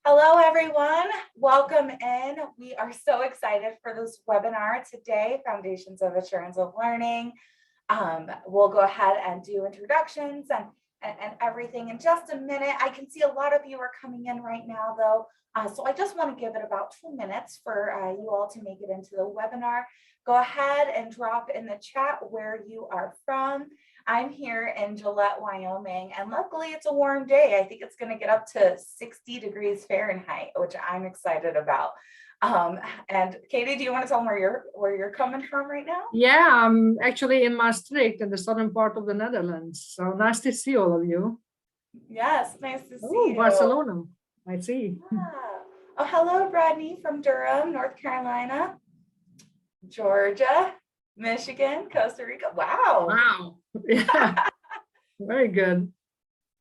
Hello, everyone. Welcome in. We are so excited for this webinar today, Foundations of Assurance of Learning. We'll go ahead and do introductions and everything in just a minute. I can see a lot of you are coming in right now, though. So I just want to give it about 2 minutes for you all to make it into the webinar. Go ahead and drop in the chat where you are from. I'm here in Gillette, Wyoming, and luckily it's a warm day. I think it's going to get up to 60 degrees Fahrenheit, which I'm excited about. And Katie, do you want to tell them where you're coming from right now? Yeah, I'm actually in Maastricht in the southern part of the Netherlands. So nice to see all of you. Yes, nice to see you. Barcelona, I see. Yeah. Oh, hello, Bradney from Durham, North Carolina, Georgia, Michigan, Costa Rica. Wow. Wow. Yeah. Very good.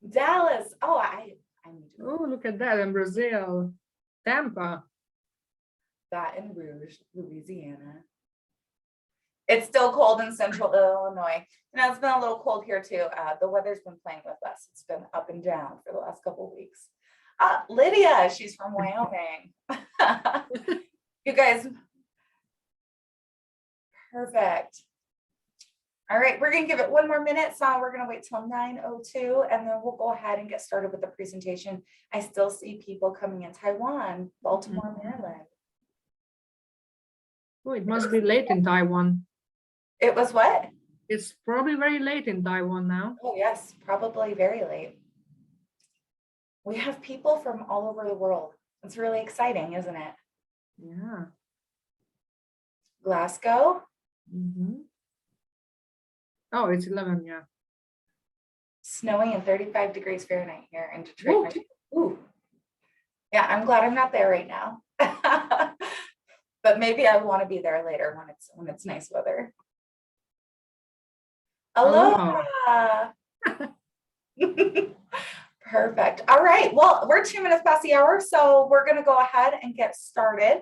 Dallas. Oh, I need to. Oh, look at that in Brazil. Tampa. Baton Rouge, Louisiana. It's still cold in central Illinois. It's been a little cold here too. The weather's been playing with us. It's been up and down for the last couple of weeks. Lydia, she's from Wyoming. You guys, perfect. All right, we're gonna give it 1 more minute. So we're gonna wait till 9:02 and then we'll go ahead and get started with the presentation. I still see people coming in Taiwan, Baltimore, Maryland. Oh, it must be late in Taiwan. It was what? It's probably very late in Taiwan now. Oh, yes, probably very late. We have people from all over the world. It's really exciting, isn't it? Yeah. Glasgow. Oh, it's 11, yeah. Snowy and 35 degrees Fahrenheit here in Detroit, Michigan. Ooh. Yeah, I'm glad I'm not there right now. But maybe I want to be there later when it's nice weather. Aloha. Perfect. All right. Well, we're 2 minutes past the hour, so we're going to go ahead and get started.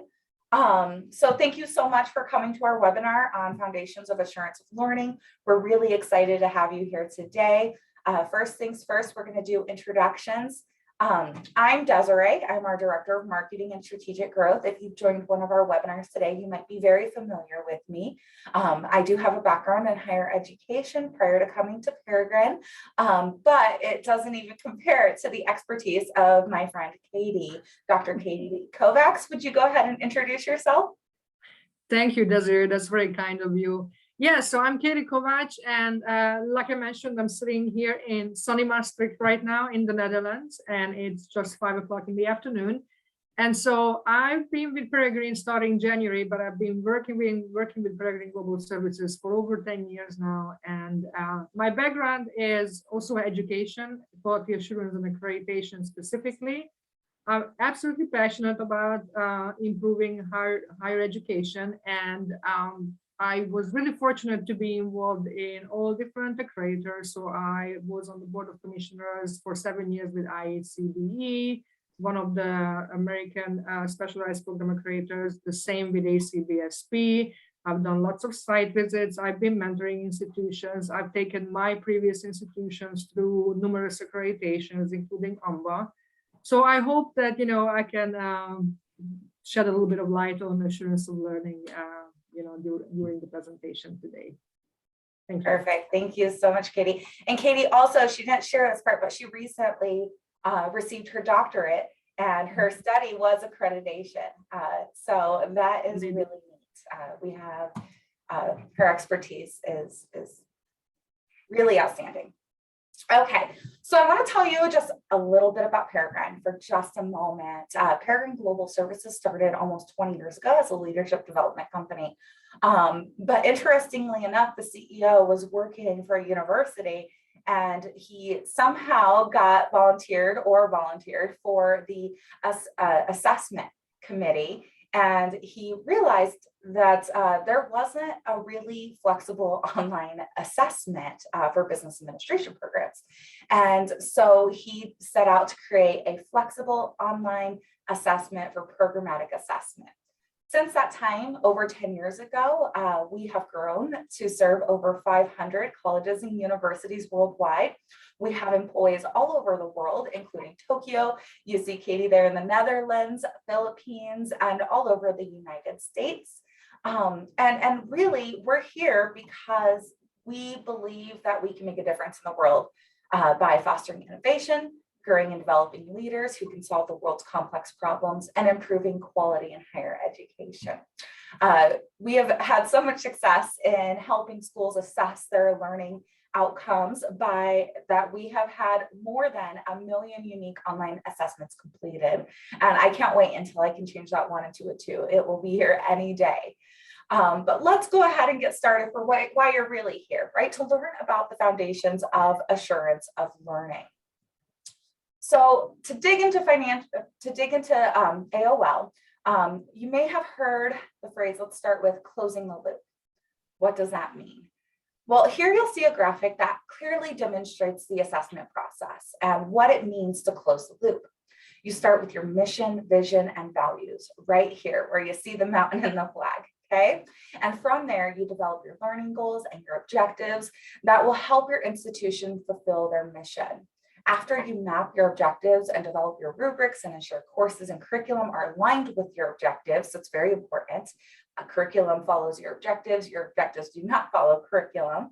So thank you so much for coming to our webinar on Foundations of Assurance of Learning. We're really excited to have you here today. First things first, we're going to do introductions. I'm Desiree. I'm our Director of Marketing and Strategic Growth. If you've joined one of our webinars today, you might be very familiar with me. I do have a background in higher education prior to coming to Paragran, but it doesn't even compare to the expertise of my friend Katie. Dr. Katie Kovacs, would you go ahead and introduce yourself? Thank you, Desiree. That's very kind of you. Yeah, so I'm Katie Kovac, and like I mentioned, I'm sitting here in sunny Maastricht right now in the Netherlands, and it's just 5 o'clock in the afternoon. And so I've been with Paragran starting January, but I've been working with Paragran Global Services for over 10 years now. And my background is also education, quality assurance and accreditation specifically. I'm absolutely passionate about improving higher education, and I was really fortunate to be involved in all different accreditors. So I was on the board of commissioners for 7 years with IACBE, one of the American specialized program accreditors, the same with ACBSP. I've done lots of site visits. I've been mentoring institutions. I've taken my previous institutions through numerous accreditations, including UMBA. So I hope that, I can shed a little bit of light on assurance of learning, during the presentation today. Thank you. Perfect. Thank you so much, Katie. And Katie also, she didn't share this part, but she recently received her doctorate, and her study was accreditation. So that is really neat. We have her expertise is really outstanding. Okay, so I want to tell you just a little bit about Paragran for just a moment. Paragran Global Services started almost 20 years ago as a leadership development company. But interestingly enough, the CEO was working for a university, and he somehow got volunteered for the assessment committee. And he realized that there wasn't a really flexible online assessment for business administration programs. And so he set out to create a flexible online assessment for programmatic assessment. Since that time, over 10 years ago, we have grown to serve over 500 colleges and universities worldwide. We have employees all over the world, including Tokyo. You see Katie there in the Netherlands, Philippines, and all over the United States. And really, we're here because we believe that we can make a difference in the world by fostering innovation, growing and developing leaders who can solve the world's complex problems, and improving quality in higher education. We have had so much success in helping schools assess their learning outcomes by that we have had more than 1 million unique online assessments completed. And I can't wait until I can change that 1 into a 2. It will be here any day. But let's go ahead and get started for why you're really here, right? To learn about the foundations of assurance of learning. So to dig into AOL, you may have heard the phrase, let's start with closing the loop. What does that mean? Well, here you'll see a graphic that clearly demonstrates the assessment process and what it means to close the loop. You start with your mission, vision, and values right here where you see the mountain and the flag, okay? And from there, you develop your learning goals and your objectives that will help your institution fulfill their mission. After you map your objectives and develop your rubrics and ensure courses and curriculum are aligned with your objectives, so it's very important. A curriculum follows your objectives do not follow curriculum.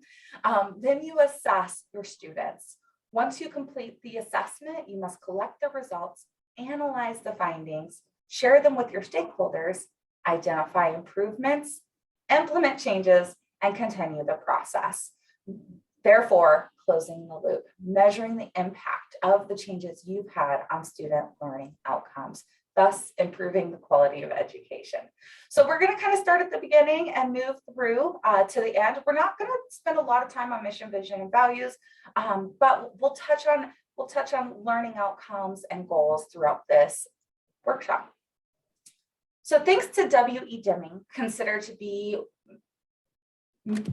Then you assess your students. Once you complete the assessment, you must collect the results, analyze the findings, share them with your stakeholders, identify improvements, implement changes, and continue the process. Therefore, closing the loop, measuring the impact of the changes you've had on student learning outcomes, thus improving the quality of education. So we're going to kind of start at the beginning and move through to the end. We're not going to spend a lot of time on mission, vision, and values, but we'll touch on learning outcomes and goals throughout this workshop. So thanks to W.E. Deming, considered to be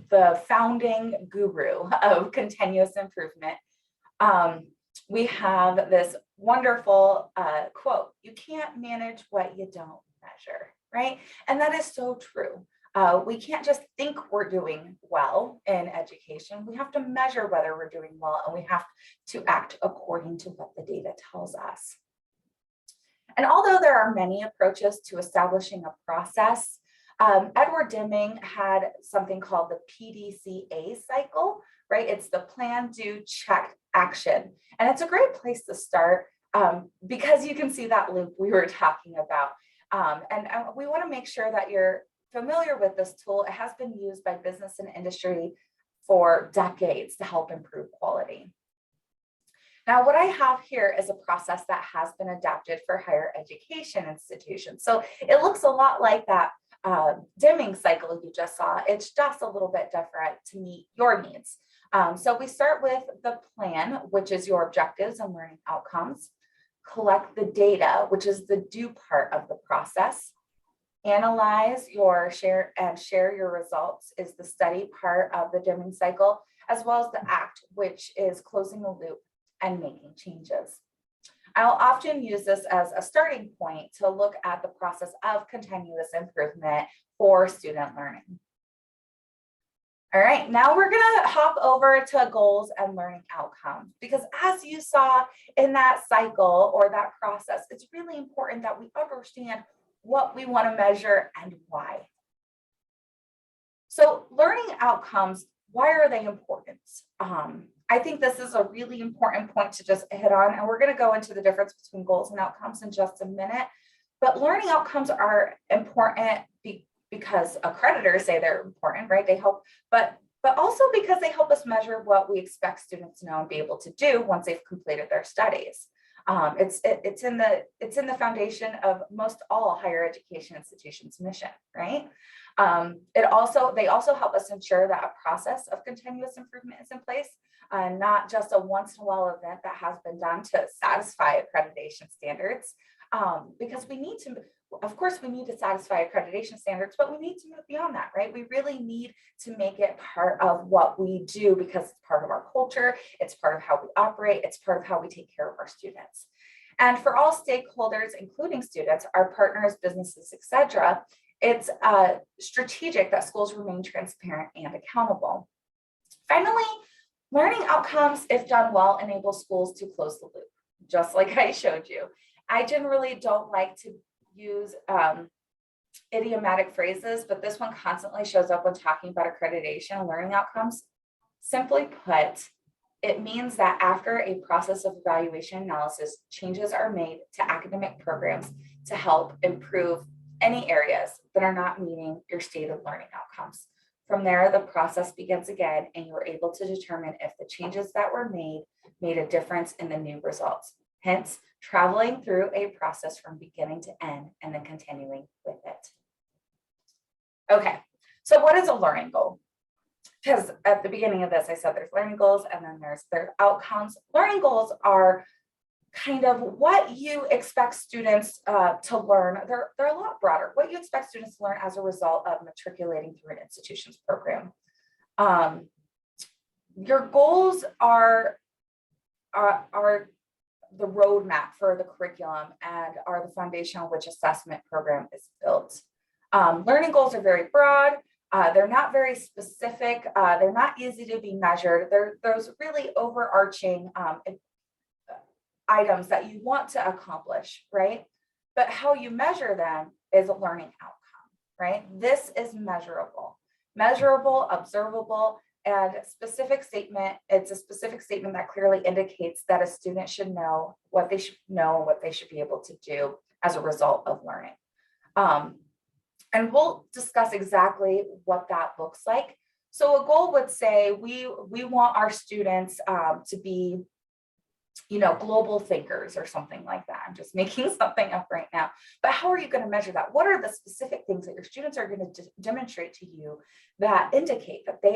the founding guru of continuous improvement, we have this wonderful quote, you can't manage what you don't measure, right? And that is so true. We can't just think we're doing well in education. We have to measure whether we're doing well, and we have to act according to what the data tells us. And although there are many approaches to establishing a process, Edward Deming had something called the PDCA cycle, right? It's the plan, do, check, action. And it's a great place to start because you can see that loop we were talking about. And we want to make sure that you're familiar with this tool. It has been used by business and industry for decades to help improve quality. Now, what I have here is a process that has been adapted for higher education institutions. So it looks a lot like that Deming cycle you just saw. It's just a little bit different to meet your needs. So we start with the plan, which is your objectives and learning outcomes. Collect the data, which is the do part of the process. Analyze your share your results is the study part of the Deming cycle, as well as the act, which is closing the loop and making changes. I'll often use this as a starting point to look at the process of continuous improvement for student learning. All right, now we're gonna hop over to goals and learning outcomes, because as you saw in that cycle or that process, it's really important that we understand what we wanna measure and why. So learning outcomes, why are they important? I think this is a really important point to just hit on, and we're going to go into the difference between goals and outcomes in just a minute. But learning outcomes are important because accreditors say they're important, right? They help, but also because they help us measure what we expect students to know and be able to do once they've completed their studies. It's in the foundation of most all higher education institutions' mission, right? They also help us ensure that a process of continuous improvement is in place, not just a once in a while event that has been done to satisfy accreditation standards. Because we need to, of course, we need to satisfy accreditation standards, but we need to move beyond that, right? We really need to make it part of what we do because it's part of our culture, it's part of how we operate, it's part of how we take care of our students. And for all stakeholders, including students, our partners, businesses, etc., It's strategic that schools remain transparent and accountable. Finally, learning outcomes, if done well, enable schools to close the loop, just like I showed you. I generally don't like to use idiomatic phrases, but this one constantly shows up when talking about accreditation and learning outcomes. Simply put, it means that after a process of evaluation analysis, changes are made to academic programs to help improve any areas that are not meeting your stated learning outcomes. From there, the process begins again, and you're able to determine if the changes that were made a difference in the new results. Hence, traveling through a process from beginning to end and then continuing with it. Okay, so what is a learning goal? Because at the beginning of this, I said there's learning goals and then there's their outcomes. Learning goals are kind of what you expect students to learn. They're a lot broader. What you expect students to learn as a result of matriculating through an institution's program. Your goals are the roadmap for the curriculum and are the foundation on which assessment program is built. Learning goals are very broad. They're not very specific. They're not easy to be measured. They're those really overarching items that you want to accomplish, right? But how you measure them is a learning outcome, right? This is measurable, observable, and specific statement. It's a specific statement that clearly indicates that a student should know what they should know and what they should be able to do as a result of learning. And we'll discuss exactly what that looks like. So a goal would say we want our students to be, global thinkers or something like that. I'm just making something up right now. But how are you going to measure that? What are the specific things that your students are going to demonstrate to you that indicate that they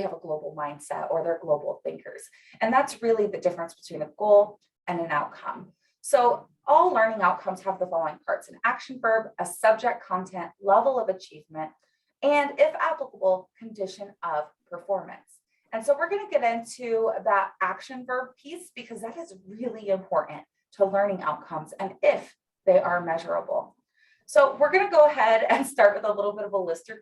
have a global mindset or they're global thinkers? And that's really the difference between a goal and an outcome. So all learning outcomes have the following parts: an action verb, a subject, content, level of achievement, and if applicable, condition of performance. And so we're going to get into that action verb piece because that is really important to learning outcomes and if they are measurable. So we're going to go ahead and start with a little bit of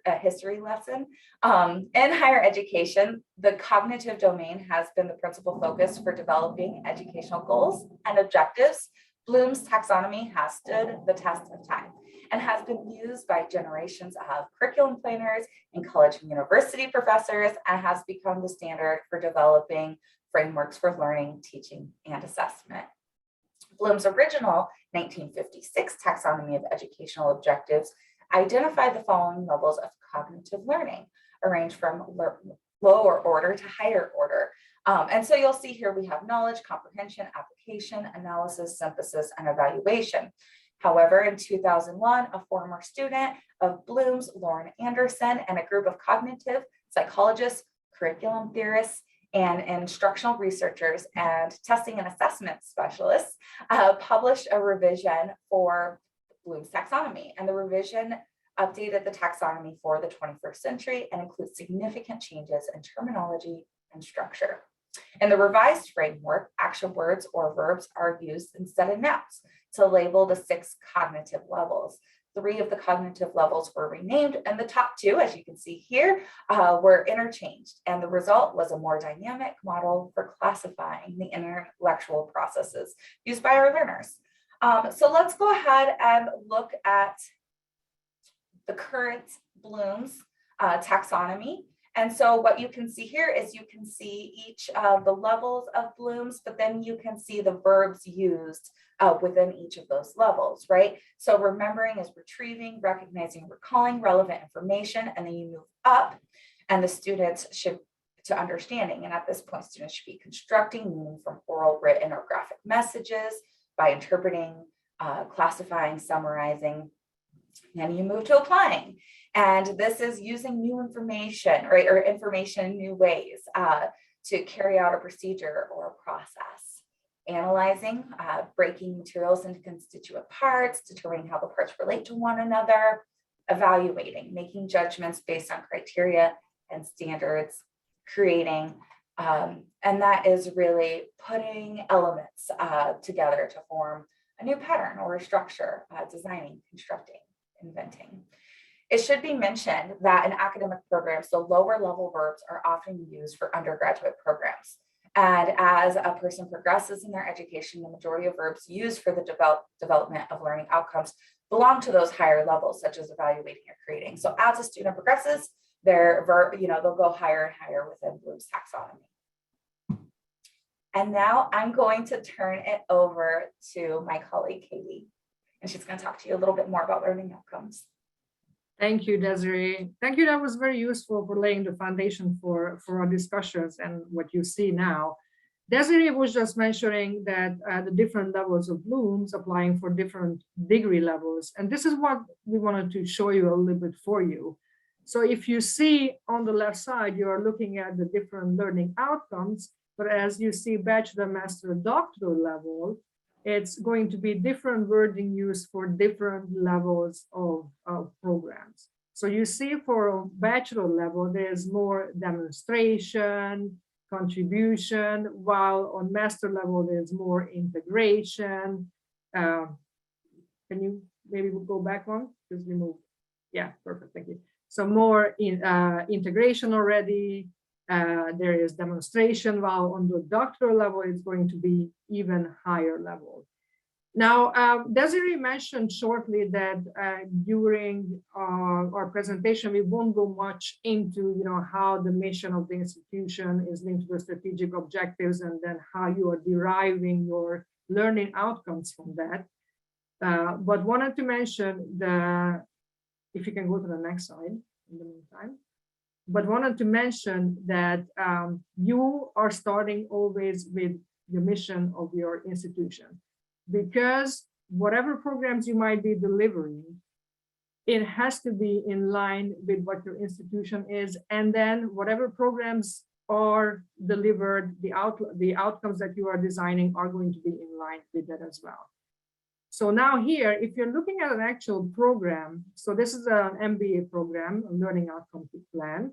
a history lesson. In higher education, the cognitive domain has been the principal focus for developing educational goals and objectives. Bloom's taxonomy has stood the test of time and has been used by generations of curriculum planners and college and university professors, and has become the standard for developing frameworks for learning, teaching, and assessment. Bloom's original 1956 taxonomy of educational objectives identified the following levels of cognitive learning, arranged from lower order to higher order. And so you'll see here we have knowledge, comprehension, application, analysis, synthesis, and evaluation. However, in 2001, a former student of Bloom's, Lauren Anderson, and a group of cognitive psychologists, curriculum theorists, and instructional researchers and testing and assessment specialists published a revision for Bloom's taxonomy. And the revision updated the taxonomy for the 21st century and includes significant changes in terminology and structure. In the revised framework, action words or verbs are used instead of nouns to label the 6 cognitive levels. 3 of the cognitive levels were renamed, and the top 2, as you can see here, were interchanged. And the result was a more dynamic model for classifying the intellectual processes used by our learners. So let's go ahead and look at the current Bloom's taxonomy. And so what you can see here is you can see each of the levels of Bloom's, but then you can see the verbs used within each of those levels, right? So remembering is retrieving, recognizing, recalling relevant information, and then you move up and the students should to understanding. And at this point, students should be constructing meaning from oral, written, or graphic messages by interpreting, classifying, summarizing. Then you move to applying. And this is using new information, right, or information in new ways to carry out a procedure or a process. Analyzing, breaking materials into constituent parts, determining how the parts relate to one another. Evaluating, making judgments based on criteria and standards. Creating, and that is really putting elements together to form a new pattern or a structure, designing, constructing, inventing. It should be mentioned that in academic programs, the lower level verbs are often used for undergraduate programs. And as a person progresses in their education, the majority of verbs used for the development of learning outcomes belong to those higher levels, such as evaluating or creating. So as a student progresses, their verb, they'll go higher and higher within Bloom's taxonomy. And now I'm going to turn it over to my colleague, Katie, and she's going to talk to you a little bit more about learning outcomes. Thank you, Desiree. Thank you. That was very useful for laying the foundation for our discussions and what you see now. Desiree was just mentioning that the different levels of Bloom's applying for different degree levels. And this is what we wanted to show you a little bit for you. So if you see on the left side, you are looking at the different learning outcomes, but as you see bachelor, master, doctoral level, it's going to be different wording used for different levels of programs. So you see for bachelor level, there's more demonstration, contribution, while on master level, there's more integration. Can you maybe go back one? Because we moved. Yeah, perfect, thank you. So more integration already. There is demonstration, while on the doctoral level, it's going to be even higher level. Now, Desiree mentioned shortly that during our presentation, we won't go much into how the mission of the institution is linked to the strategic objectives and then how you are deriving your learning outcomes from that. But wanted to mention if you can go to the next slide in the meantime. But wanted to mention that you are starting always with the mission of your institution, because whatever programs you might be delivering, it has to be in line with what your institution is. And then whatever programs are delivered, the outcomes that you are designing are going to be in line with that as well. So now here, if you're looking at an actual program, so this is an MBA program, a learning outcome plan.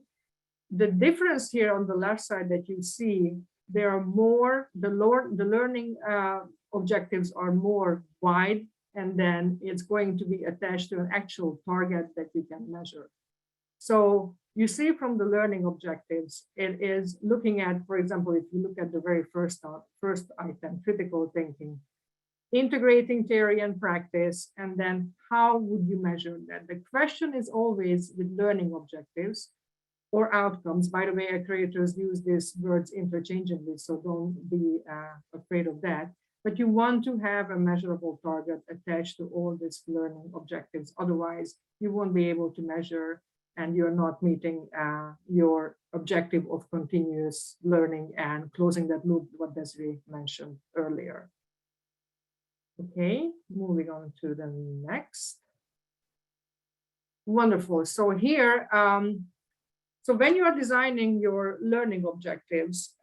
The difference here on the left side that you see, there are more, the learning objectives are more wide, and then it's going to be attached to an actual target that you can measure. So you see from the learning objectives, it is looking at, for example, if you look at the very first item, critical thinking, integrating theory and practice, and then how would you measure that? The question is always with learning objectives or outcomes. By the way, accreditors use these words interchangeably, so don't be afraid of that. But you want to have a measurable target attached to all these learning objectives. Otherwise, you won't be able to measure, and you're not meeting your objective of continuous learning and closing that loop, what Desiree mentioned earlier. Okay, moving on to the next. Wonderful. So here, so when you are designing your learning objectives,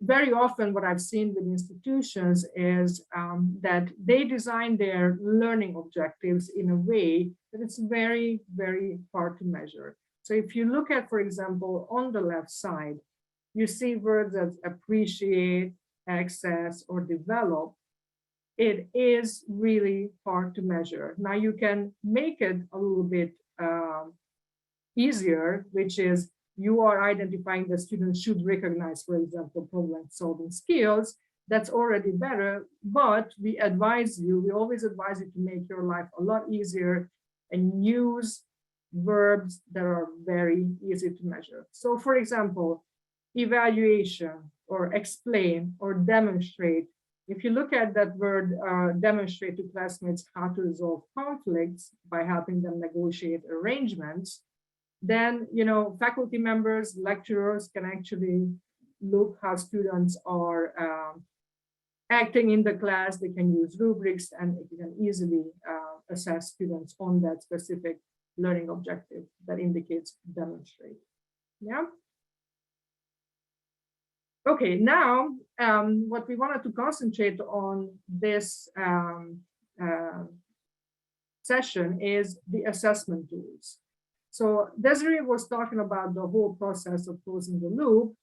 very often what I've seen with institutions is that they design their learning objectives in a way that it's very, very hard to measure. So if you look at, for example, on the left side, you see words as appreciate, access, or develop. It is really hard to measure. Now you can make it a little bit easier, which is you are identifying that students should recognize, for example, problem-solving skills. That's already better, but we always advise you to make your life a lot easier and use verbs that are very easy to measure. So for example, evaluation or explain or demonstrate. If you look at that word, demonstrate to classmates how to resolve conflicts by helping them negotiate arrangements, then faculty members, lecturers can actually look how students are acting in the class. They can use rubrics and they can easily assess students on that specific learning objective that indicates demonstrate. Yeah. Okay, now what we wanted to concentrate on this session is the assessment tools. So Desiree was talking about the whole process of closing the loop,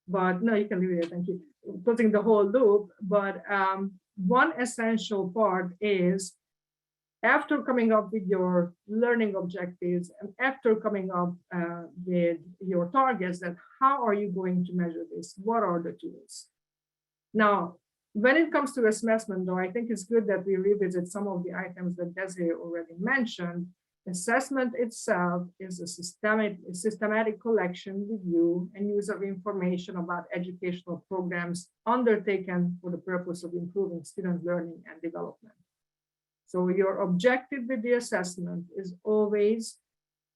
but no, you can leave it, thank you. Closing the whole loop, but one essential part is After coming up with your learning objectives and after coming up with your targets, that how are you going to measure this? What are the tools? Now, when it comes to assessment, though, I think it's good that we revisit some of the items that Desiree already mentioned. Assessment itself is a systematic collection, review, and use of information about educational programs undertaken for the purpose of improving student learning and development. So your objective with the assessment is always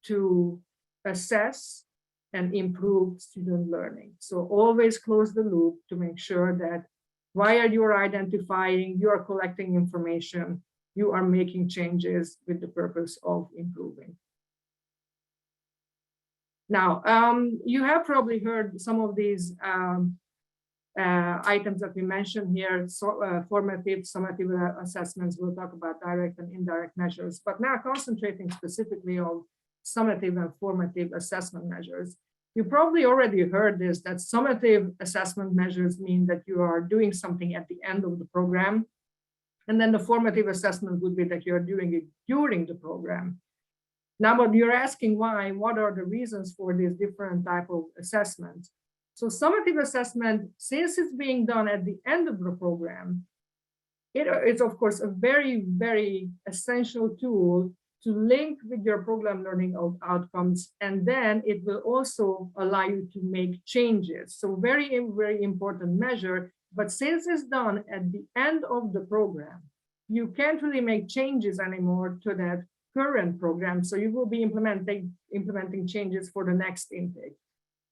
to assess and improve student learning. So always close the loop to make sure that while you're identifying, you are collecting information, you are making changes with the purpose of improving. Now, you have probably heard some of these items that we mentioned here, formative, summative assessments. We'll talk about direct and indirect measures, but now concentrating specifically on summative and formative assessment measures. You probably already heard this, that summative assessment measures mean that you are doing something at the end of the program. And then the formative assessment would be that you're doing it during the program. Now, but you're asking why, what are the reasons for these different type of assessments? So summative assessment, since it's being done at the end of the program, it's of course a very, very essential tool to link with your program learning outcomes, and then it will also allow you to make changes. So very, very important measure, but since it's done at the end of the program, you can't really make changes anymore to that current program. So you will be implementing changes for the next intake.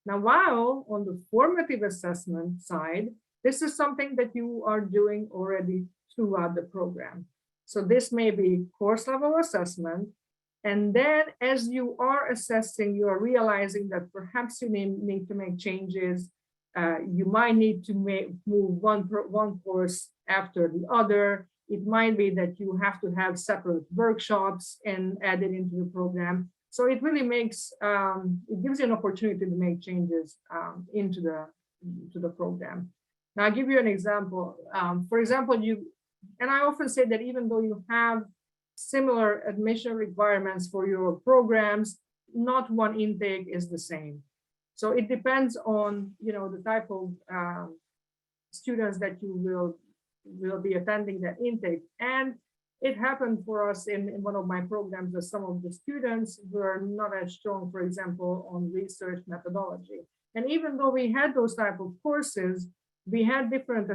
Now, while on the formative assessment side, this is something that you are doing already throughout the program. So this may be course level assessment. And then as you are assessing, you are realizing that perhaps you need to make changes. You might need to move one course after the other. It might be that you have to have separate workshops and add it into the program. So it really makes, it gives you an opportunity to make changes into the program. Now I'll give you an example. For example, and I often say that even though you have similar admission requirements for your programs, not one intake is the same. So it depends on, the type of students that you will be attending that intake. And it happened for us in one of my programs that some of the students were not as strong, for example, on research methodology. And even though we had those type of courses, we had different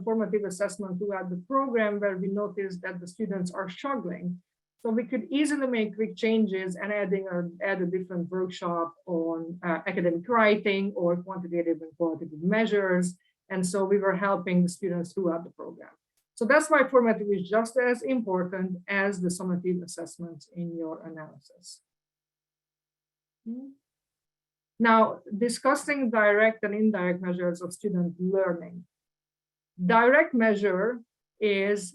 formative assessment throughout the program where we noticed that the students are struggling. So we could easily make quick changes and add a different workshop on academic writing or quantitative and qualitative measures. And so we were helping the students throughout the program. So that's why formative is just as important as the summative assessments in your analysis. Now, discussing direct and indirect measures of student learning. Direct measure is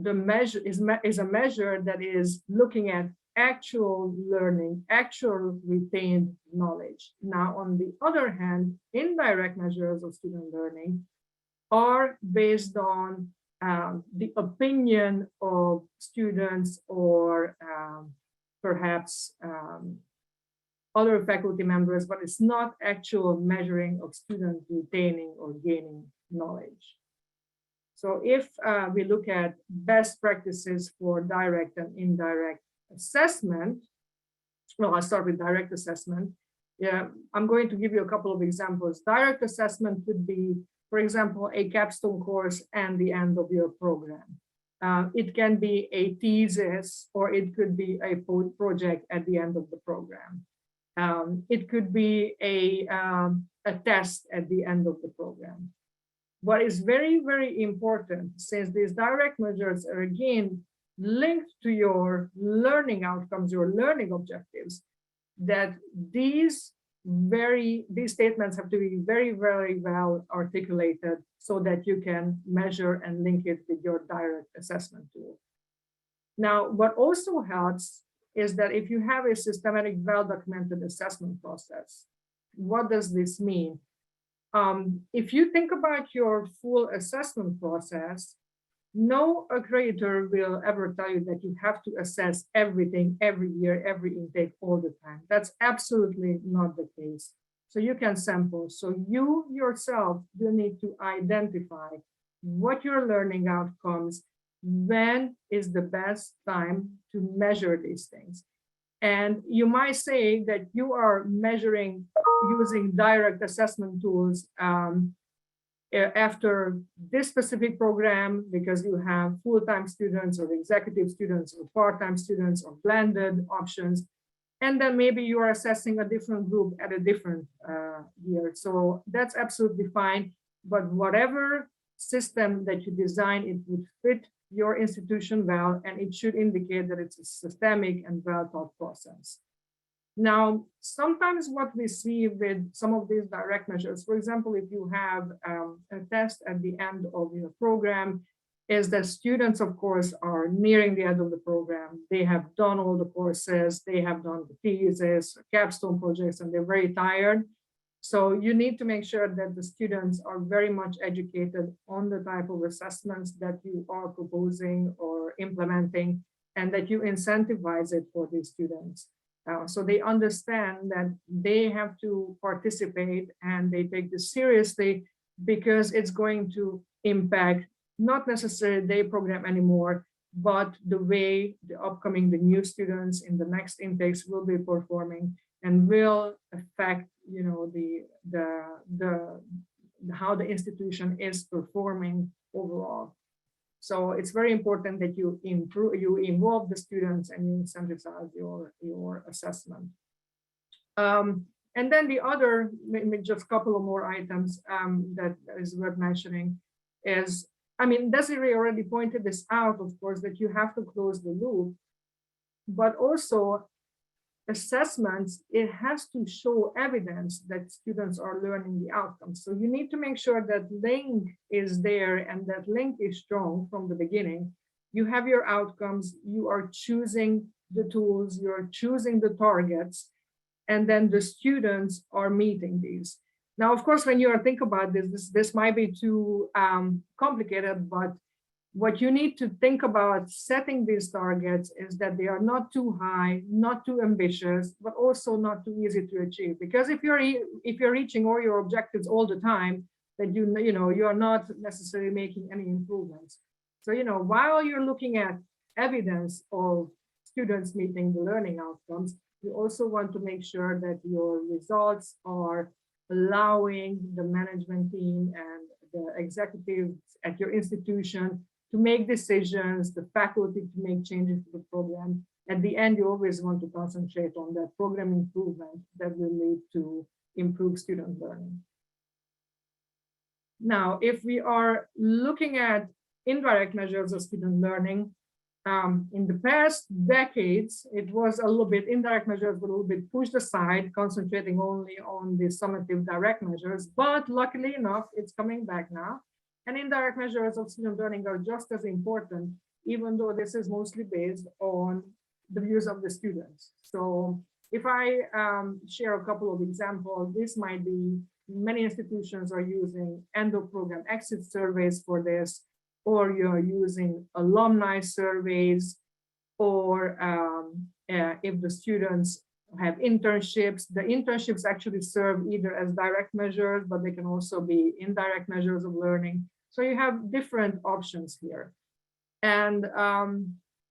a measure that is looking at actual learning, actual retained knowledge. Now, on the other hand, indirect measures of student learning are based on the opinion of students or perhaps other faculty members, but it's not actual measuring of student retaining or gaining knowledge. So if we look at best practices for direct and indirect assessment, well, I'll start with direct assessment. Yeah, I'm going to give you a couple of examples. Direct assessment could be, for example, a capstone course and the end of your program. It can be a thesis, or it could be a project at the end of the program. It could be a test at the end of the program. What is very, very important, since these direct measures are again linked to your learning outcomes, your learning objectives, that these statements have to be very, very well articulated so that you can measure and link it with your direct assessment tool. Now, what also helps is that if you have a systematic, well-documented assessment process, what does this mean? If you think about your full assessment process, No accreditor will ever tell you that you have to assess everything every year, every intake all the time. That's absolutely not the case. So you can sample. So you yourself will need to identify what your learning outcomes, when is the best time to measure these things. And you might say that you are measuring using direct assessment tools after this specific program, because you have full-time students or executive students or part-time students or blended options. And then maybe you are assessing a different group at a different year. So that's absolutely fine. But whatever system that you design, it would fit your institution well, and it should indicate that it's a systemic and well-thought process. Now, sometimes what we see with some of these direct measures, for example, if you have a test at the end of your program, is that students, of course, are nearing the end of the program. They have done all the courses, they have done the thesis, capstone projects, and they're very tired. So you need to make sure that the students are very much educated on the type of assessments that you are proposing or implementing, and that you incentivize it for these students. So they understand that they have to participate and they take this seriously, because it's going to impact not necessarily their program anymore, but the way the new students in the next intakes will be performing, and will affect, you know, how the institution is performing overall. So it's very important that you involve the students and you incentivize your assessment. And then the other, maybe just a couple of more items that is worth mentioning is, I mean, Desiree already pointed this out, of course, that you have to close the loop, but also assessments, it has to show evidence that students are learning the outcomes. So you need to make sure that link is there and that link is strong from the beginning. You have your outcomes, you are choosing the tools, you're choosing the targets, and then the students are meeting these. Now, of course, when you think about this might be too complicated, but what you need to think about setting these targets is that they are not too high, not too ambitious, but also not too easy to achieve. Because if you're reaching all your objectives all the time, then you are not necessarily making any improvements. So while you're looking at evidence of students meeting the learning outcomes, you also want to make sure that your results are allowing the management team and the executives at your institution to make decisions, the faculty to make changes to the program. At the end, you always want to concentrate on that program improvement that will lead to improved student learning. Now, if we are looking at indirect measures of student learning, in the past decades, it was a little bit, indirect measures were a little bit pushed aside, concentrating only on the summative direct measures, but luckily enough, it's coming back now. And indirect measures of student learning are just as important, even though this is mostly based on the views of the students. So if I share a couple of examples, this might be, many institutions are using end of program exit surveys for this, or you're using alumni surveys, or if the students have internships, the internships actually serve either as direct measures, but they can also be indirect measures of learning. So you have different options here. And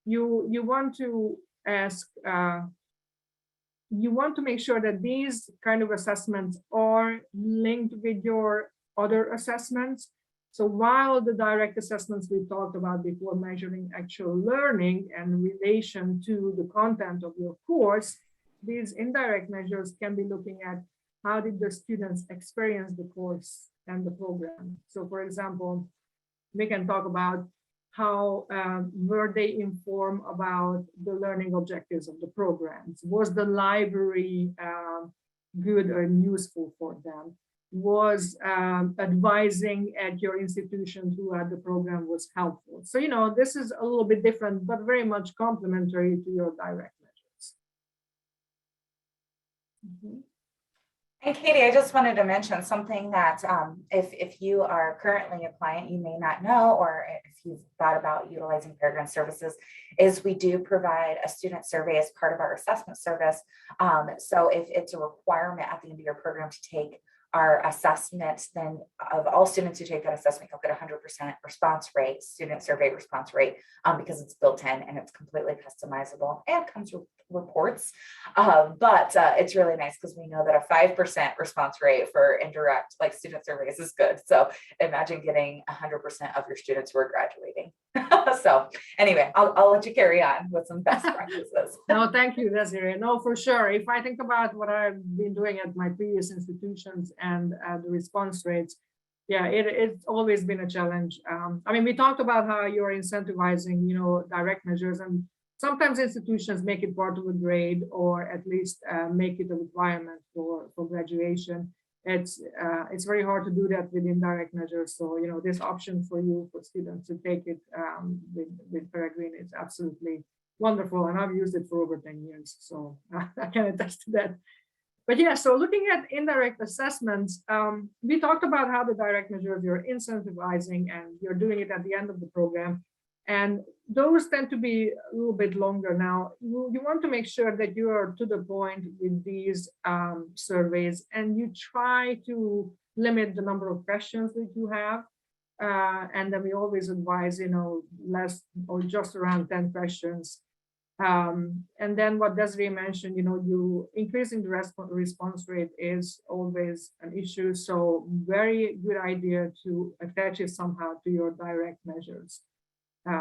you want to ask, you want to make sure that these kind of assessments are linked with your other assessments. So while the direct assessments we talked about before, measuring actual learning and relation to the content of your course, these indirect measures can be looking at how did the students experience the course and the program. So for example, we can talk about how were they informed about the learning objectives of the programs? Was the library good and useful for them? Was advising at your institution throughout the program was helpful? So, this is a little bit different, but very much complementary to your direct measures. And Katie, I just wanted to mention something that if you are currently a client, you may not know, or if you've thought about utilizing Paragran services, is we do provide a student survey as part of our assessment service. So if it's a requirement at the end of your program to take our assessment, then of all students who take that assessment, you'll get 100% response rate, student survey response rate, because it's built in and it's completely customizable and comes with reports. But it's really nice because we know that a 5% response rate for indirect like student surveys is good. So imagine getting 100% of your students who are graduating. So anyway, I'll let you carry on with some best practices. No, thank you, Desiree. No, for sure. If I think about what I've been doing at my previous institutions and the response rates, yeah, it's always been a challenge. I mean, we talked about how you're incentivizing, direct measures, and sometimes institutions make it part of a grade, or at least make it a requirement for graduation. It's very hard to do that with indirect measures. So, this option for you, for students to take it with Paragran is absolutely wonderful. And I've used it for over 10 years. So I can attest to that. But yeah, so looking at indirect assessments, we talked about how the direct measures you're incentivizing and you're doing it at the end of the program. And those tend to be a little bit longer. Now, you want to make sure that you are to the point with these surveys, and you try to limit the number of questions that you have. And then we always advise, less or just around 10 questions. And then what Desiree mentioned, you increasing the response rate is always an issue. So very good idea to attach it somehow to your direct measures.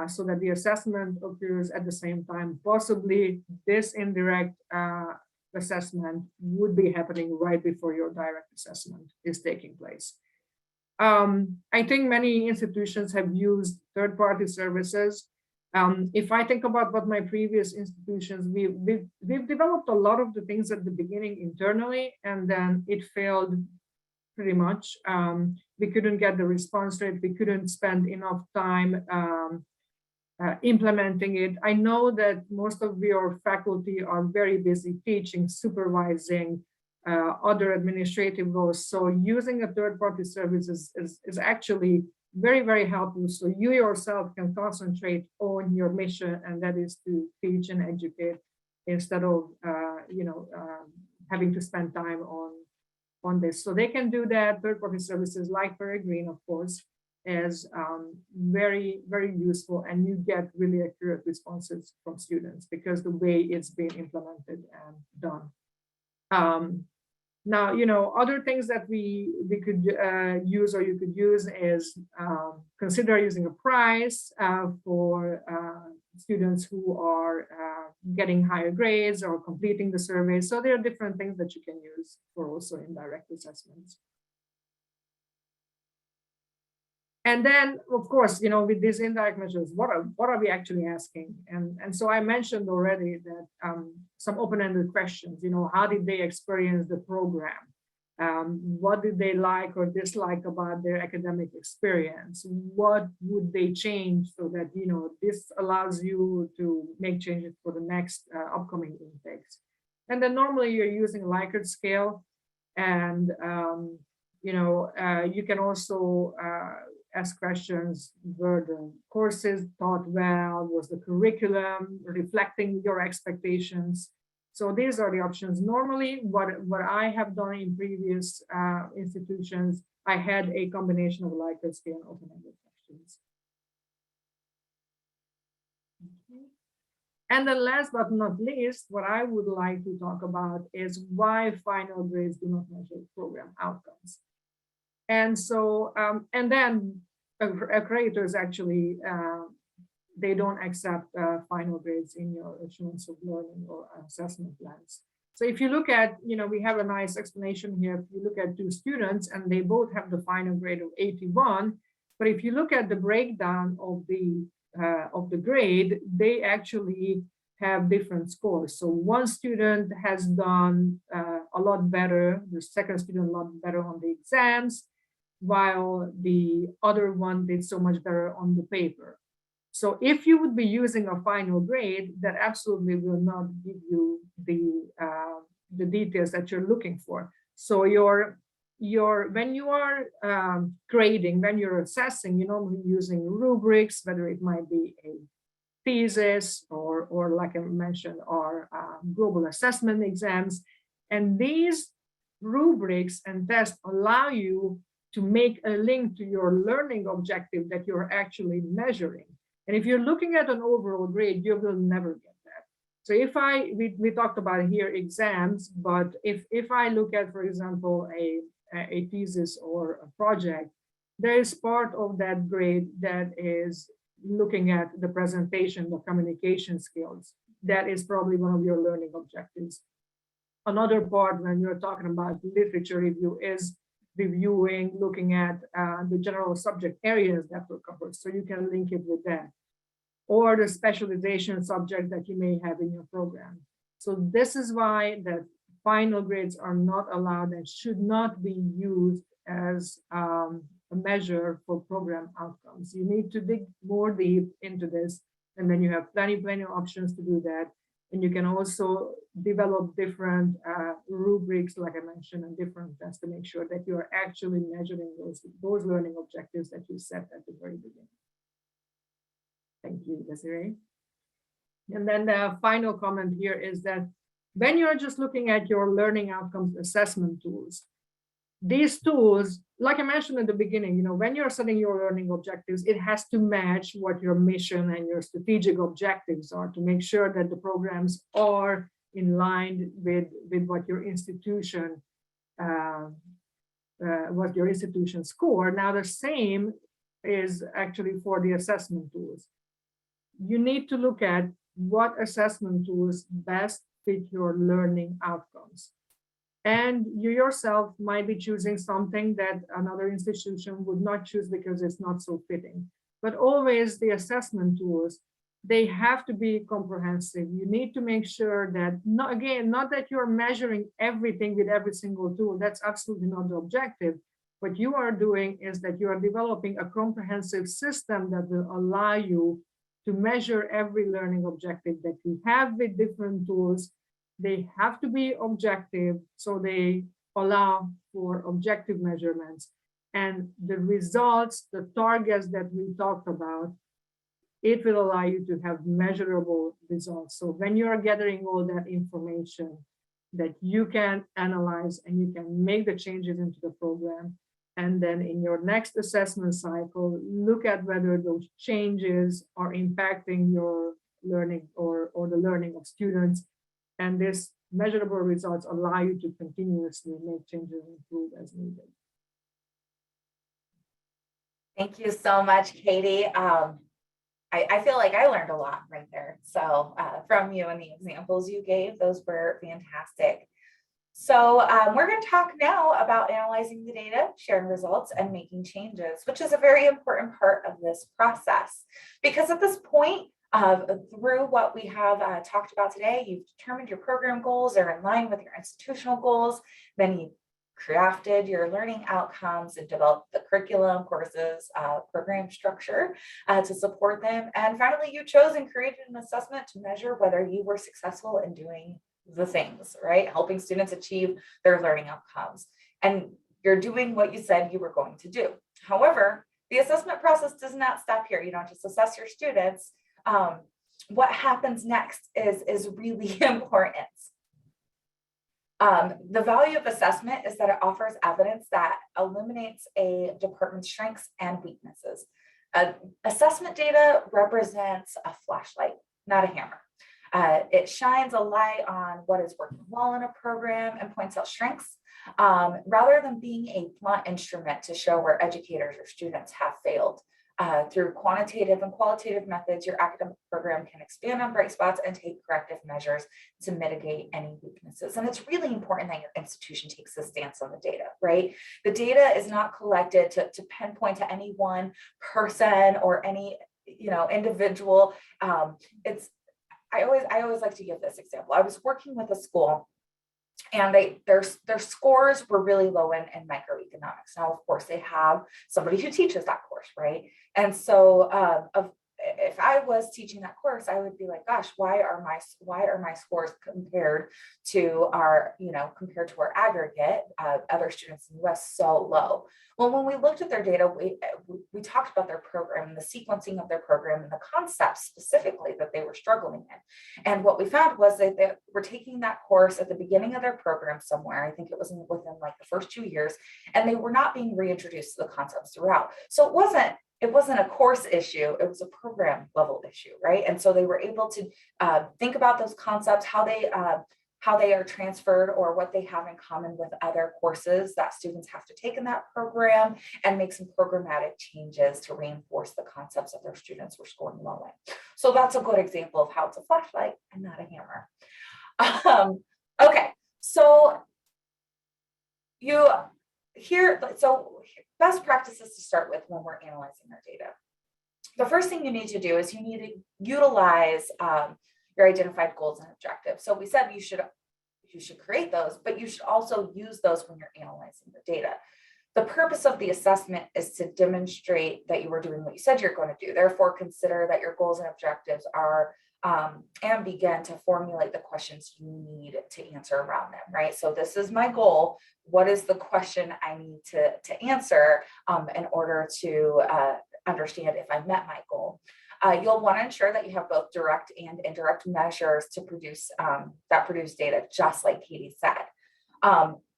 So that the assessment occurs at the same time. Possibly this indirect assessment would be happening right before your direct assessment is taking place. I think many institutions have used third-party services. If I think about what my previous institutions, we've developed a lot of the things at the beginning internally, and then it failed pretty much. We couldn't get the response rate. We couldn't spend enough time implementing it. I know that most of your faculty are very busy teaching, supervising, other administrative roles. So using a third-party service is actually very, very helpful. So you yourself can concentrate on your mission, and that is to teach and educate instead of, having to spend time on this. So they can do that. Third-party services like Paragran, of course, is very, very useful, and you get really accurate responses from students because the way it's been implemented and done. Now, other things that we could use, or you could use, is consider using a prize for students who are getting higher grades or completing the survey. So there are different things that you can use for also indirect assessments. And then, of course, with these indirect measures, what are we actually asking? And so I mentioned already that some open-ended questions, how did they experience the program? What did they like or dislike about their academic experience? What would they change so that, this allows you to make changes for the next upcoming intakes? And then normally you're using a Likert scale, and, you can also ask questions: were the courses taught well? Was the curriculum reflecting your expectations? So these are the options. Normally, what I have done in previous institutions, I had a combination of Likert scale and open-ended questions. Okay. And then last but not least, what I would like to talk about is why final grades do not measure program outcomes. And so, and then accreditors actually, they don't accept final grades in your assurance of learning or assessment plans. So if you look at, we have a nice explanation here. If you look at two students and they both have the final grade of 81, but if you look at the breakdown of the grade, they actually have different scores. So one student has done a lot better, the second student a lot better on the exams, while the other one did so much better on the paper. So if you would be using a final grade, that absolutely will not give you the details that you're looking for. So when you are grading, when you're assessing, you're normally using rubrics, whether it might be a thesis or like I mentioned, or global assessment exams. And these rubrics and tests allow you to make a link to your learning objective that you're actually measuring. And if you're looking at an overall grade, you will never get that. So if we talked about here exams, but if I look at, for example, a thesis or a project, there is part of that grade that is looking at the presentation, the communication skills. That is probably one of your learning objectives. Another part, when you're talking about literature review, is reviewing, looking at the general subject areas that were covered. So you can link it with that. Or the specialization subject that you may have in your program. So this is why the final grades are not allowed and should not be used as a measure for program outcomes. You need to dig more deep into this, and then you have plenty of options to do that. And you can also develop different rubrics, like I mentioned, and different tests to make sure that you are actually measuring those learning objectives that you set at the very beginning. Thank you, Desiree. And then the final comment here is that when you're just looking at your learning outcomes assessment tools, these tools, like I mentioned at the beginning, when you're setting your learning objectives, it has to match what your mission and your strategic objectives are to make sure that the programs are in line with what your institution score. Now, the same is actually for the assessment tools. You need to look at what assessment tools best fit your learning outcomes. And you yourself might be choosing something that another institution would not choose because it's not so fitting. But always the assessment tools, they have to be comprehensive. You need to make sure that, not that you're measuring everything with every single tool. That's absolutely not the objective. What you are doing is that you are developing a comprehensive system that will allow you to measure every learning objective that you have with different tools. They have to be objective, so they allow for objective measurements. And the results, the targets that we talked about, it will allow you to have measurable results. So when you are gathering all that information that you can analyze and you can make the changes into the program, and then in your next assessment cycle, look at whether those changes are impacting your learning or the learning of students. And this measurable results allow you to continuously make changes and improve as needed. Thank you so much, Katie. I feel like I learned a lot right there. So from you and the examples you gave, those were fantastic. So we're going to talk now about analyzing the data, sharing results, and making changes, which is a very important part of this process. Because at this point, through what we have talked about today, you've determined your program goals are in line with your institutional goals, then you crafted your learning outcomes and developed the curriculum, courses, program structure to support them. And finally, you chose and created an assessment to measure whether you were successful in doing the things, right? Helping students achieve their learning outcomes. And you're doing what you said you were going to do. However, the assessment process does not stop here. You don't just assess your students. What happens next is really important. The value of assessment is that it offers evidence that illuminates a department's strengths and weaknesses. Assessment data represents a flashlight, not a hammer. It shines a light on what is working well in a program and points out strengths, rather than being a blunt instrument to show where educators or students have failed. Through quantitative and qualitative methods, your academic program can expand on bright spots and take corrective measures to mitigate any weaknesses. And it's really important that your institution takes a stance on the data, right? The data is not collected to pinpoint to any one person or any individual. I always like to give this example. I was working with a school, and their scores were really low in microeconomics. Now, of course, they have somebody who teaches that course, right? And so if I was teaching that course, I would be like, gosh, why are my scores compared to our, compared to our aggregate, other students in the US so low? Well, when we looked at their data, we talked about their program and the sequencing of their program and the concepts specifically that they were struggling in. And what we found was that they were taking that course at the beginning of their program somewhere. I think it was within like the first 2 years, and they were not being reintroduced to the concepts throughout. So it wasn't a course issue, it was a program level issue, right? And so they were able to think about those concepts, how they are transferred or what they have in common with other courses that students have to take in that program, and make some programmatic changes to reinforce the concepts that their students were scoring low in. So that's a good example of how it's a flashlight and not a hammer. Okay, so best practices to start with when we're analyzing our data. The first thing you need to do is you need to utilize your identified goals and objectives. So we said you should create those, but you should also use those when you're analyzing the data. The purpose of the assessment is to demonstrate that you were doing what you said you're going to do. Therefore, consider that your goals and objectives are and begin to formulate the questions you need to answer around them, right? So this is my goal. What is the question I need to answer in order to understand if I met my goal? You'll want to ensure that you have both direct and indirect measures to produce data, just like Katie said.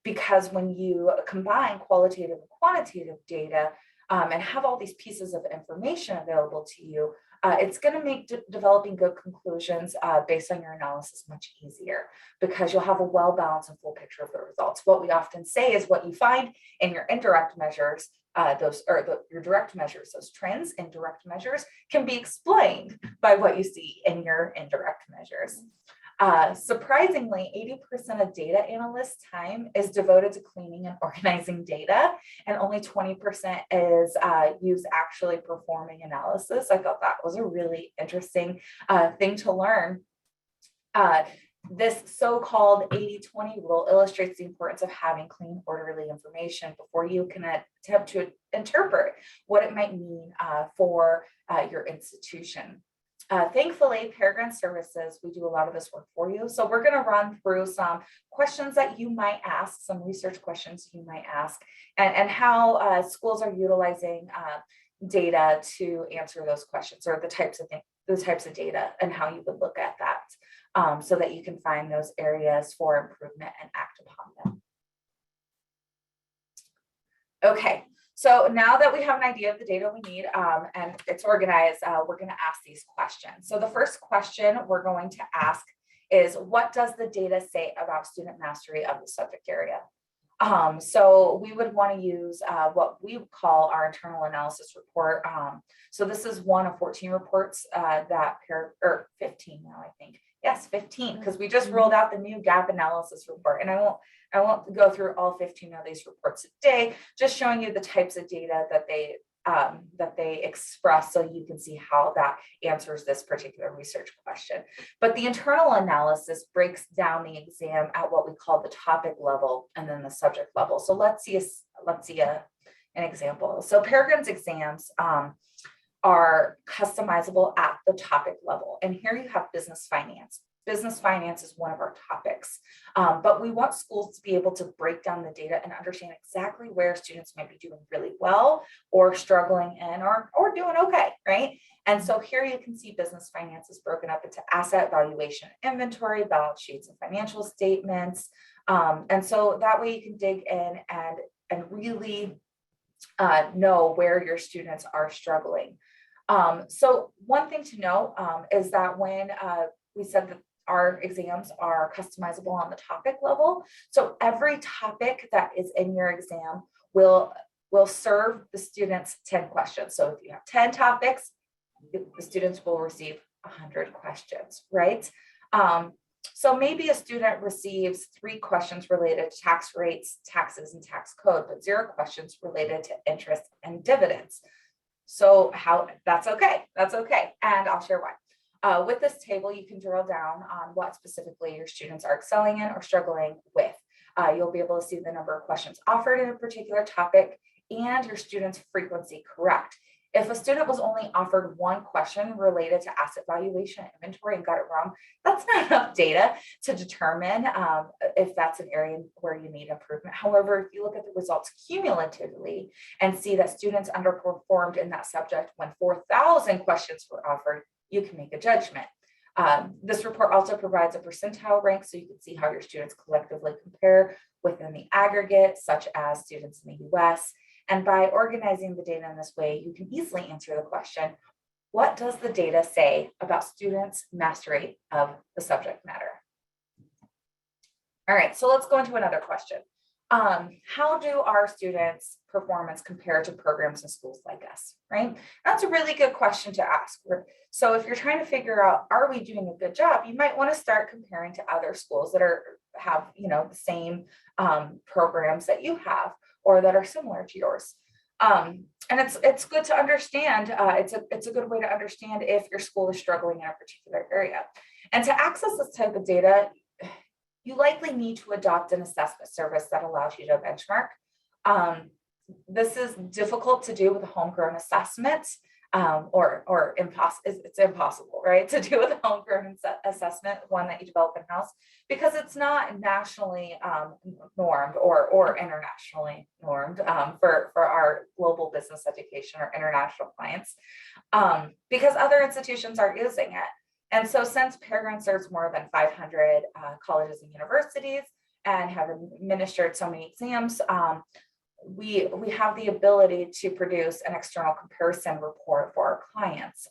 Because when you combine qualitative and quantitative data and have all these pieces of information available to you, it's going to make developing good conclusions based on your analysis much easier, because you'll have a well-balanced and full picture of the results. What we often say is what you find in your indirect measures, your direct measures, those trends in direct measures can be explained by what you see in your indirect measures. Surprisingly, 80% of data analysts' time is devoted to cleaning and organizing data, and only 20% is used actually performing analysis. I thought that was a really interesting thing to learn. This so-called 80-20 rule illustrates the importance of having clean, orderly information before you can attempt to interpret what it might mean for your institution. Thankfully, Paragran Services, we do a lot of this work for you. So we're going to run through some questions that you might ask, some research questions you might ask, and how schools are utilizing data to answer those questions, or the types of data, and how you would look at that, so that you can find those areas for improvement and act upon them. Okay. So now that we have an idea of the data we need and it's organized, we're going to ask these questions. So the first question we're going to ask is, what does the data say about student mastery of the subject area? So we would want to use what we call our internal analysis report. So this is one of 14 reports or 15 now, I think. Yes, 15, because we just rolled out the new gap analysis report, and I won't go through all 15 of these reports today, just showing you the types of data that they express, so you can see how that answers this particular research question. But the internal analysis breaks down the exam at what we call the topic level and then the subject level. So let's see an example. So Paragran's exams are customizable at the topic level. And here you have business finance. Business finance is one of our topics, but we want schools to be able to break down the data and understand exactly where students might be doing really well or struggling in or doing okay, right? And so here you can see business finance is broken up into asset valuation, inventory, balance sheets, and financial statements. And so that way you can dig in and really know where your students are struggling. So one thing to know is that when we said that our exams are customizable on the topic level, so every topic that is in your exam will serve the students 10 questions. So if you have 10 topics, the students will receive 100 questions, right? So maybe a student receives 3 questions related to tax rates, taxes, and tax code, but 0 questions related to interest and dividends. So that's okay. And I'll share why. With this table, you can drill down on what specifically your students are excelling in or struggling with. You'll be able to see the number of questions offered in a particular topic and your students' frequency correct. If a student was only offered one question related to asset valuation and inventory and got it wrong, that's not enough data to determine if that's an area where you need improvement. However, if you look at the results cumulatively and see that students underperformed in that subject when 4,000 questions were offered, you can make a judgment. This report also provides a percentile rank so you can see how your students collectively compare within the aggregate, such as students in the US. And by organizing the data in this way, you can easily answer the question, what does the data say about students' mastery of the subject matter? All right, so let's go into another question. How do our students' performance compare to programs in schools like us, right? That's a really good question to ask. So if you're trying to figure out, are we doing a good job? You might want to start comparing to other schools that have the same programs that you have, or that are similar to yours. And it's good to understand, it's a good way to understand if your school is struggling in a particular area. And to access this type of data, you likely need to adopt an assessment service that allows you to benchmark. This is difficult to do with a homegrown assessment, it's impossible, right, to do with a homegrown assessment, one that you develop in-house, because it's not nationally normed or internationally normed for our global business education or international clients, because other institutions are using it. And so since Paragran serves more than 500 colleges and universities and have administered so many exams, we have the ability to produce an external comparison report for our clients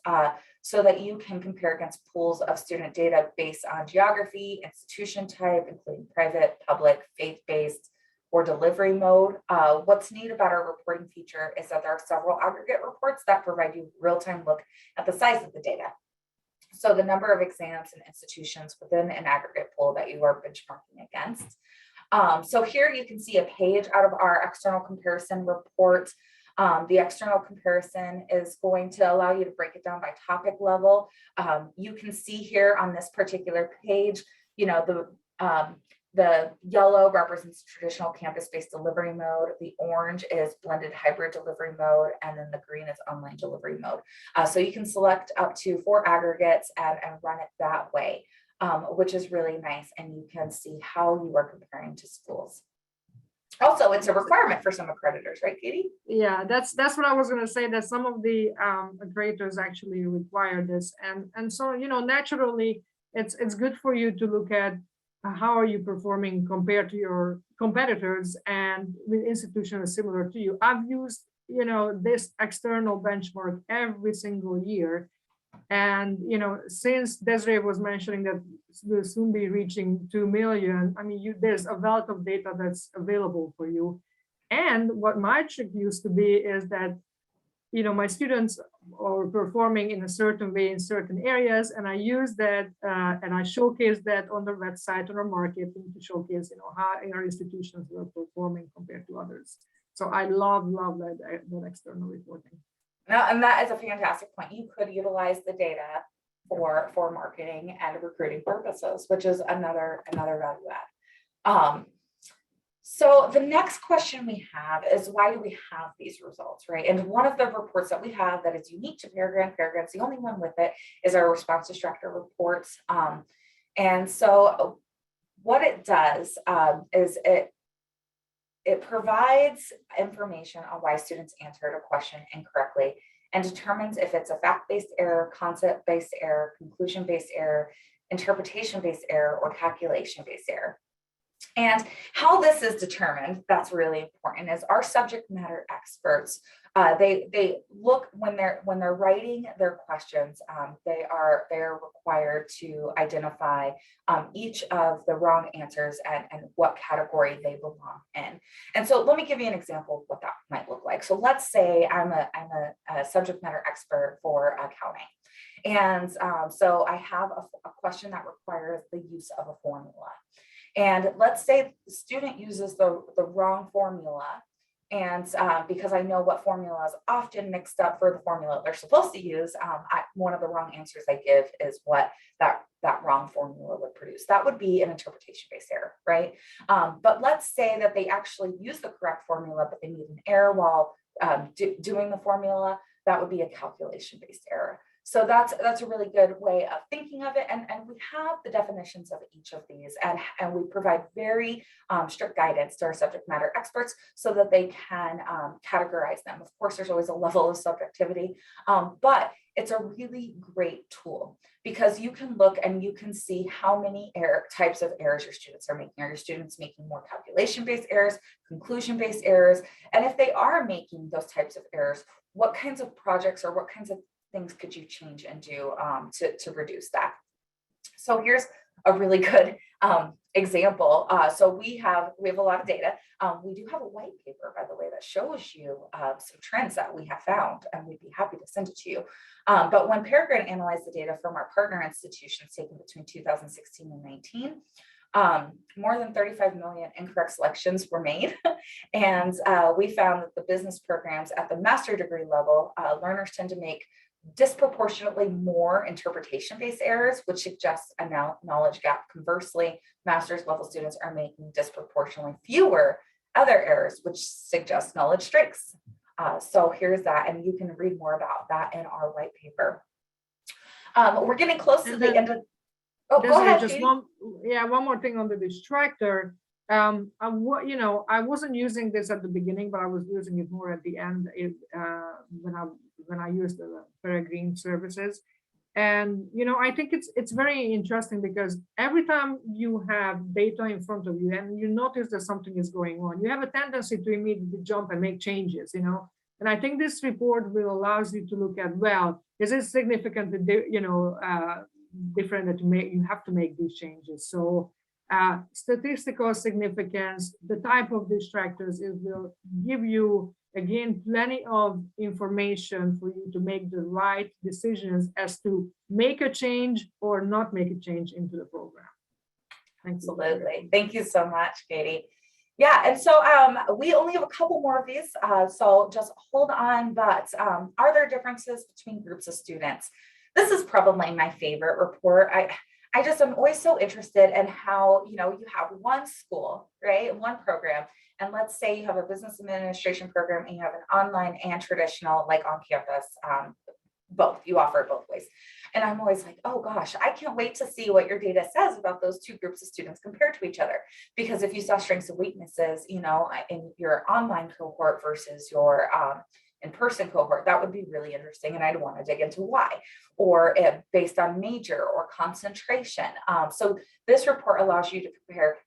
so that you can compare against pools of student data based on geography, institution type, including private, public, faith-based, or delivery mode. What's neat about our reporting feature is that there are several aggregate reports that provide you real-time look at the size of the data. So the number of exams and institutions within an aggregate pool that you are benchmarking against. So here you can see a page out of our external comparison report. The external comparison is going to allow you to break it down by topic level. You can see here on this particular page, the yellow represents traditional campus-based delivery mode. The orange is blended hybrid delivery mode, and then the green is online delivery mode. So you can select up to 4 aggregates and run it that way, which is really nice. And you can see how you are comparing to schools. Also, it's a requirement for some accreditors, right, Katie? Yeah, that's what I was going to say, that some of the accreditors actually require this. And so, naturally, it's good for you to look at how are you performing compared to your competitors and with institutions similar to you. I've used, this external benchmark every single year. And, since Desiree was mentioning that we'll soon be reaching 2 million, I mean, there's a wealth of data that's available for you. And what my trick used to be is that, my students are performing in a certain way in certain areas, and I use that and I showcase that on the website, on our marketing, to showcase, how our institutions were performing compared to others. So I love that external reporting. Now, and that is a fantastic point. You could utilize the data for marketing and recruiting purposes, which is another value add. So the next question we have is, why do we have these results, right? And one of the reports that we have that is unique to Paragran's the only one with it, is our response distractor reports. And so what it does is it provides information on why students answered a question incorrectly and determines if it's a fact-based error, concept-based error, conclusion-based error, interpretation-based error, or calculation-based error. And how this is determined, that's really important, is our subject matter experts, they look when they're writing their questions, they're required to identify each of the wrong answers and what category they belong in. And so let me give you an example of what that might look like. So let's say I'm a subject matter expert for accounting. And so I have a question that requires the use of a formula. And let's say the student uses the wrong formula, and because I know what formula is often mixed up for the formula they're supposed to use, one of the wrong answers I give is what that wrong formula would produce. That would be an interpretation-based error, right? But let's say that they actually use the correct formula, but they made an error while doing the formula. that would be a calculation-based error. So that's a really good way of thinking of it. And we have the definitions of each of these, and we provide very strict guidance to our subject matter experts so that they can categorize them. Of course, there's always a level of subjectivity, but it's a really great tool because you can look and you can see how many types of errors your students are making. Are your students making more calculation-based errors, conclusion-based errors? And if they are making those types of errors, what kinds of projects or what kinds of things could you change and do to reduce that? So here's a really good example. So we have a lot of data. We do have a white paper, by the way, that shows you some trends that we have found, and we'd be happy to send it to you. But when Paragran analyzed the data from our partner institutions taken between 2016 and 19, more than 35 million incorrect selections were made. And we found that the business programs at the master degree level, learners tend to make disproportionately more interpretation-based errors, which suggests a knowledge gap. Conversely, master's level students are making disproportionately fewer other errors, which suggests knowledge strengths. So here's that, and you can read more about that in our white paper. We're getting close to the end of. Oh, go ahead. Just one more thing on the distractor. I wasn't using this at the beginning, but I was using it more at the end when I used the Paragran services. And I think it's very interesting because every time you have data in front of you and you notice that something is going on, you have a tendency to immediately jump and make changes, And I think this report will allow you to look at, well, is it significantly, different that you have to make these changes. So statistical significance, the type of distractors, it will give you, again, plenty of information for you to make the right decisions as to make a change or not make a change into the program. Absolutely. Thank you so much, Katie. Yeah, and so we only have a couple more of these, so just hold on. But are there differences between groups of students? This is probably my favorite report. I just am always so interested in how, you have one school, right? One program. And let's say you have a business administration program and you have an online and traditional, like on campus, both. You offer it both ways. And I'm always like, oh gosh, I can't wait to see what your data says about those two groups of students compared to each other. Because if you saw strengths and weaknesses, in your online cohort versus your in-person cohort, that would be really interesting. And I'd want to dig into why, or based on major or concentration. So this report allows you to compare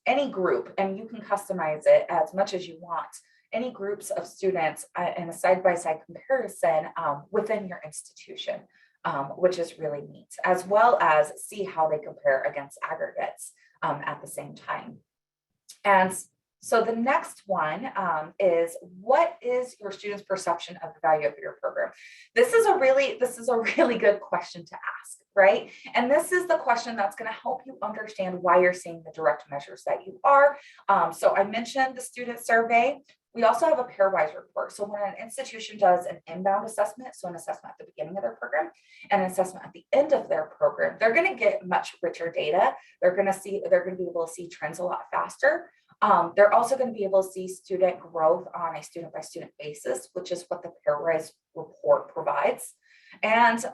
any group, and you can customize it as much as you want, any groups of students in a side-by-side comparison within your institution, which is really neat, as well as see how they compare against aggregates at the same time. And so the next one is, what is your students' perception of the value of your program? This is a really good question to ask, right? And this is the question that's going to help you understand why you're seeing the direct measures that you are. So I mentioned the student survey. We also have a pairwise report. So when an institution does an inbound assessment, so an assessment at the beginning of their program and an assessment at the end of their program, they're going to get much richer data. They're going to be able to see trends a lot faster. They're also going to be able to see student growth on a student by student basis, which is what the pairwise report provides. And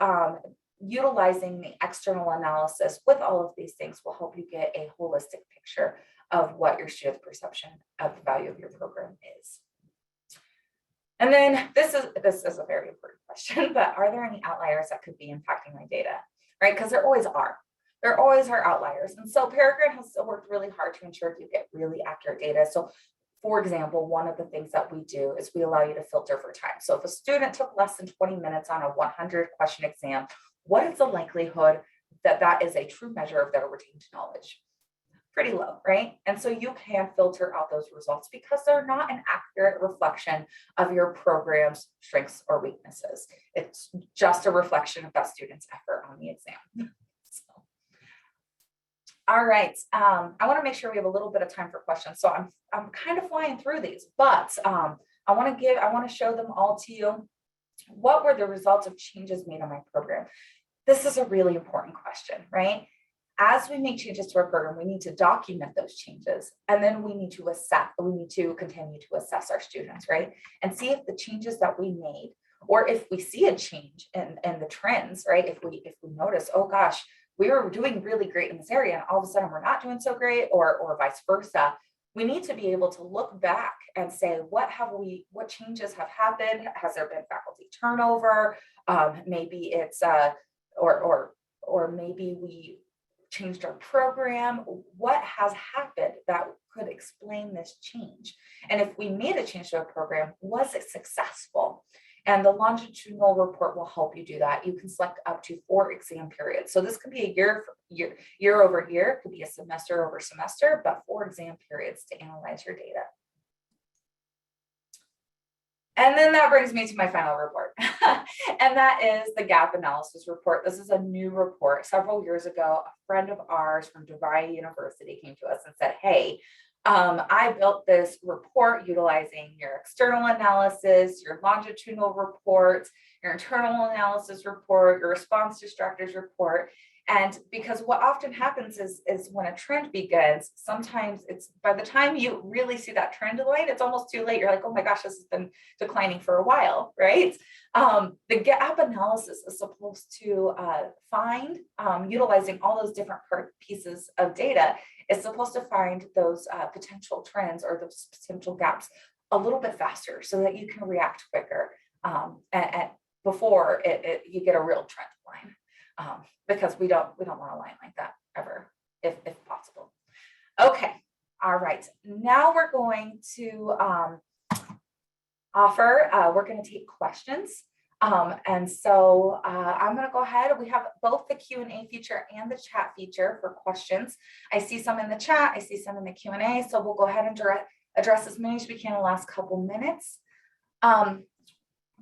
utilizing the external analysis with all of these things will help you get a holistic picture of what your student's perception of the value of your program is. And then this is a very important question, but are there any outliers that could be impacting my data, right? Because there always are. There always are outliers. And so Paragran has worked really hard to ensure you get really accurate data. So for example, one of the things that we do is we allow you to filter for time. So if a student took less than 20 minutes on a 100 question exam, what is the likelihood that that is a true measure of their retained knowledge? Pretty low, right? And so you can filter out those results because they're not an accurate reflection of your program's strengths or weaknesses. It's just a reflection of that student's effort on the exam. So, all right, I want to make sure we have a little bit of time for questions. So I'm kind of flying through these, but I want to show them all to you. What were the results of changes made on my program? This is a really important question, right? As we make changes to our program, we need to document those changes, and then we need to continue to assess our students, right? And see if the changes that we made or if we see a change in the trends, right? If we notice, oh gosh, we were doing really great in this area and all of a sudden we're not doing so great, or vice versa, we need to be able to look back and say, what changes have happened? Has there been faculty turnover? Maybe it's or maybe we changed our program. What has happened that could explain this change? And if we made a change to a program, was it successful? And the longitudinal report will help you do that. You can select up to 4 exam periods. So this could be a year over year, it could be a semester over semester, but 4 exam periods to analyze your data. And then that brings me to my final report. And that is the gap analysis report. This is a new report. Several years ago, a friend of ours from Dubai University came to us and said, hey, I built this report utilizing your external analysis, your longitudinal reports, your internal analysis report, your response distractors report. And because what often happens is when a trend begins, sometimes it's by the time you really see that trend line, it's almost too late. You're like, oh my gosh, this has been declining for a while, right? The gap analysis is supposed to find, utilizing all those different pieces of data, is supposed to find those potential trends or those potential gaps a little bit faster so that you can react quicker and before you get a real trend line. Because we don't want a line like that ever, if possible. Okay, all right. Now we're going to we're going to take questions. And so I'm going to go ahead. We have both the Q&A feature and the chat feature for questions. I see some in the chat. I see some in the Q&A. So we'll go ahead and address as many as we can in the last couple minutes.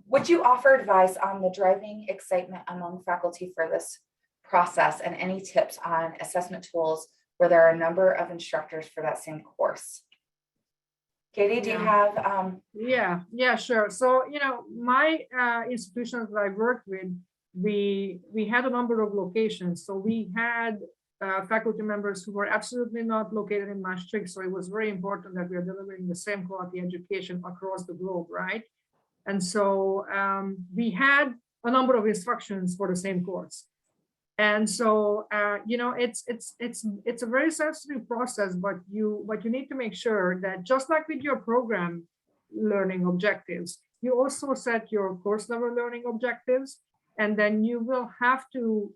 Would you offer advice on the driving excitement among faculty for this process, and any tips on assessment tools where there are a number of instructors for that same course? Katie, do you have? Yeah, sure. So, my institutions that I worked with, we had a number of locations. So we had faculty members who were absolutely not located in Maastricht. So it was very important that we are delivering the same quality education across the globe, right? And so we had a number of instructions for the same course. And so, it's a very sensitive process, but you need to make sure that just like with your program learning objectives, you also set your course level learning objectives, and then you will have to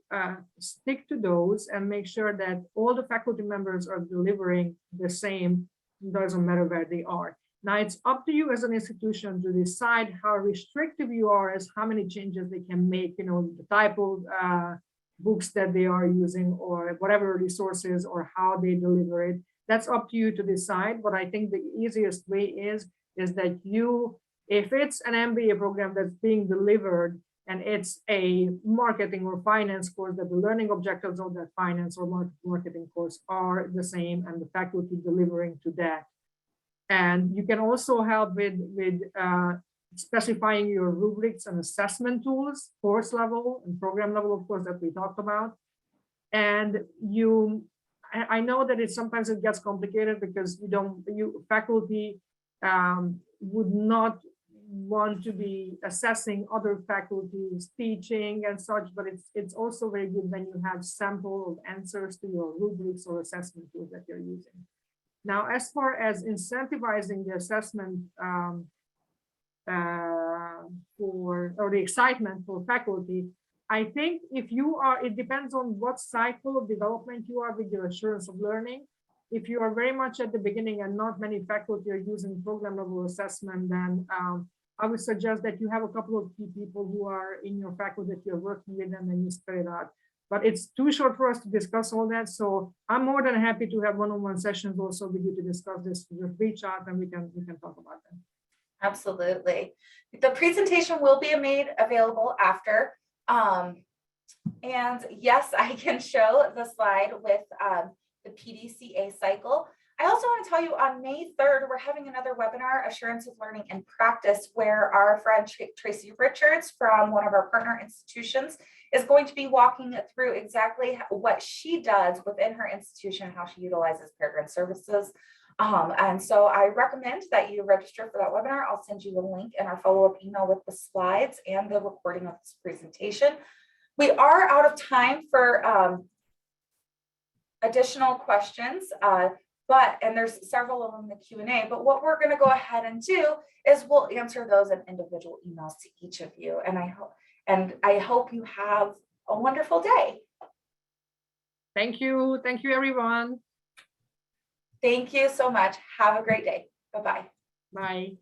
stick to those and make sure that all the faculty members are delivering the same, doesn't matter where they are. Now, it's up to you as an institution to decide how restrictive you are as how many changes they can make, the type of books that they are using or whatever resources or how they deliver it. That's up to you to decide. But I think the easiest way is that if it's an MBA program that's being delivered and it's a marketing or finance course, that the learning objectives of that finance or marketing course are the same and the faculty delivering to that. And you can also help with specifying your rubrics and assessment tools, course level and program level, of course, that we talked about. And I know that sometimes it gets complicated because faculty would not want to be assessing other faculty's teaching and such, but it's also very good when you have sample of answers to your rubrics or assessment tools that you're using. Now, as far as incentivizing the assessment or the excitement for faculty, I think it depends on what cycle of development you are with your assurance of learning. If you are very much at the beginning and not many faculty are using program level assessment, then I would suggest that you have a couple of key people who are in your faculty that you're working with, and then you spread it out. But it's too short for us to discuss all that. So I'm more than happy to have one-on-one sessions also with you to discuss this. Just reach out and we can talk about that. Absolutely. The presentation will be made available after. And yes, I can show the slide with the PDCA cycle. I also want to tell you on May 3rd, we're having another webinar, Assurance of Learning in Practice, where our friend Tracy Richards from one of our partner institutions is going to be walking through exactly what she does within her institution, how she utilizes Paragran services. And so I recommend that you register for that webinar. I'll send you the link in our follow-up email with the slides and the recording of this presentation. We are out of time for additional questions, and there's several of them in the Q&A, but what we're going to go ahead and do is we'll answer those in individual emails to each of you. And I hope you have a wonderful day. Thank you. Thank you, everyone. Thank you so much. Have a great day. Bye-bye. Bye.